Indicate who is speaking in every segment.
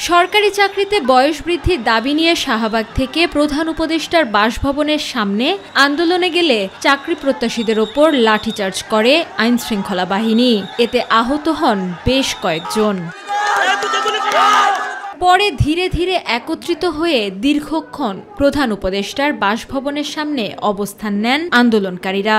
Speaker 1: সরকারি চাকরিতে বয়স বৃদ্ধির দাবি নিয়ে শাহবাগ থেকে প্রধান উপদেষ্টার বাসভবনের সামনে আন্দোলনে গেলে চাকরি প্রত্যাশীদের ওপর লাঠিচার্জ করে আইনশৃঙ্খলা বাহিনী। এতে আহত হন বেশ কয়েকজন। পরে ধীরে ধীরে একত্রিত হয়ে দীর্ঘক্ষণ প্রধান উপদেষ্টার বাসভবনের সামনে অবস্থান নেন আন্দোলনকারীরা।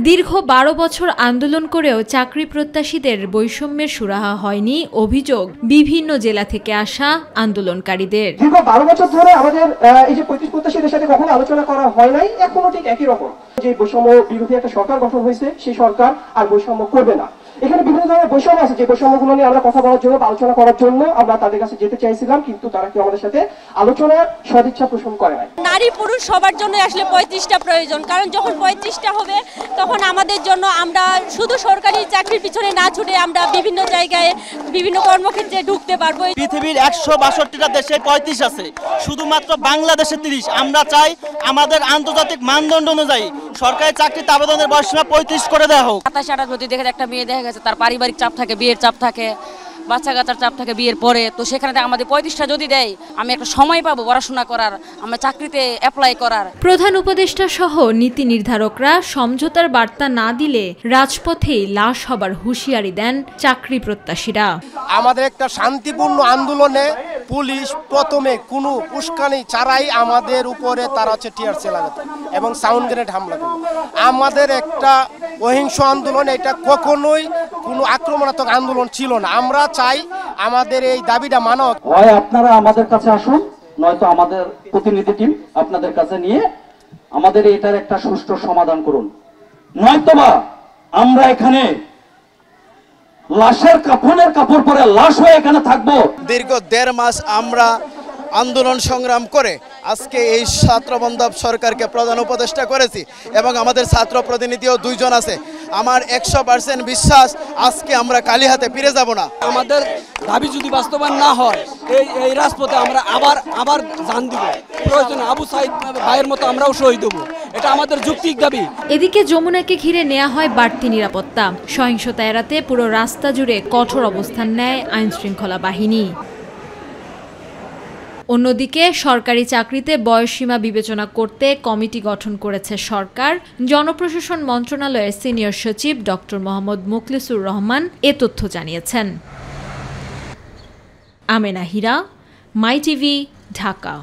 Speaker 1: দীর্ঘ ১২ বছর আন্দোলন করেও চাকরি প্রত্যাশীদের বৈষম্যের সুরাহা হয়নি অভিযোগ বিভিন্ন জেলা থেকে আসা আন্দোলনকারীদের।
Speaker 2: দীর্ঘ ১২ বছর ধরে আমাদের এই যে ৩৫ প্রত্যাশীদের সাথে কখনো আলোচনা করা হয় নাই, এখনো ঠিক একই রকম। যে বৈষম্য বিরোধী একটা সরকার গঠন হয়েছে, সেই সরকার আর বৈষম্য করবে না। এখানে বিভিন্ন ধরনের বৈষম্য আছে, যে বৈষম্যগুলো নিয়ে আমরা কথা বলার জন্য, আলোচনা করার জন্য আমরা তাদের কাছে যেতে চাইছিলাম, কিন্তু তারা কি আমাদের সাথে আলোচনার সদিচ্ছা পোষণ করে নাই।
Speaker 3: নারী পুরুষ সবার জন্য আসলে ৩৫টা প্রয়োজন, কারণ যখন ৩৫টা হবে তখন আমাদের জন্য আমরা শুধু সরকারি চাকরির পিছনে না ছুটে আমরা বিভিন্ন জায়গায় বিভিন্ন কর্মক্ষেত্রে ঢুকতে পারবো।
Speaker 4: পৃথিবীর ১৬২টা দেশে ৩৫ আছে, শুধুমাত্র বাংলাদেশে ৩০। আমরা চাই আমাদের আন্তর্জাতিক মানদণ্ড অনুযায়ী সরকারি চাকরিতে আবেদনের বয়সসীমা ৩৫ করে দেওয়া হোক।
Speaker 5: ২৭-২৮ যদি দেখে একটা মেয়ে দেখা গেছে তার পারিবারিক চাপ থাকে, বিয়ের চাপ থাকে, বাচ্চা কাচ্চার চাপ থাকে বিয়ের পরে, তো সেখানে আমাদের ৩৫টা যদি দেয় আমি একটা সময় পাবো পড়াশোনা করার, আমরা চাকরিতে অ্যাপ্লাই করার।
Speaker 1: প্রধান উপদেষ্টা সহ নীতি নির্ধারকরা সমঝোতার বার্তা না দিলে রাজপথেই লাশ হবার হুঁশিয়ারি দেন চাকরি প্রত্যাশীরা।
Speaker 6: আমাদের একটা শান্তিপূর্ণ আন্দোলনে পুলিশ প্রথমে কোনো উস্কানি ছাড়াই আমাদের উপরে তারা টিয়ার লাগাত এবং সাউন্ড গ্রেনেড হামলা করত। আমাদের একটা অহিংস আন্দোলন, এটা কখনোই কোনো আক্রমণাত্মক আন্দোলন ছিল না। আমরা চাই আমাদের এই দাবিটা মানা হোক।
Speaker 2: হয় আপনারা আমাদের কাছে আসুন, নয়তো আমাদের প্রতিনিধি টিম আপনাদের কাছে নিয়ে আমাদের এটার একটা সুষ্ঠু সমাধান করুন, নয়তোবা আমরা এখানে লাশের কাফনের কাপড় পরে লাশ হয়ে এখানে থাকবো।
Speaker 4: দীর্ঘ ১.৫ মাস আমরা আন্দোলন সংগ্রাম করে আজকে এই ছাত্র বান্ধব সরকারকে প্রধান উপদেষ্টা করেছি এবং আমাদের ছাত্র প্রতিনিধিও 2 জন আছে। আমার 100% বিশ্বাস আজকে আমরা খালি হাতে ফিরে যাব না।
Speaker 7: আমাদের দাবি যদি বাস্তবায়ন না হয় এই রাজপথে আমরা আবার জান দিব, প্রয়োজনে আবু সাইদ ভাইয়ের মতো আমরাও শহীদ হব, এটা আমাদের যৌক্তিক দাবি।
Speaker 1: এদিকে যমুনাকে ঘিরে নেওয়া হয় বাড়তি নিরাপত্তা। সহিংসতা এড়াতে পুরো রাস্তা জুড়ে কঠোর অবস্থান নেয় আইনশৃঙ্খলা বাহিনী। অন্যদিকে সরকারি চাকরিতে বয়সসীমা বিবেচনা করতে কমিটি গঠন করেছে সরকার। জনপ্রশাসন মন্ত্রণালয়ের সিনিয়র সচিব ডক্টর মোহাম্মদ মুখলিসুর রহমান এ তথ্য জানিয়েছেন। আমেনা হীরা, মাই টিভি, ঢাকা।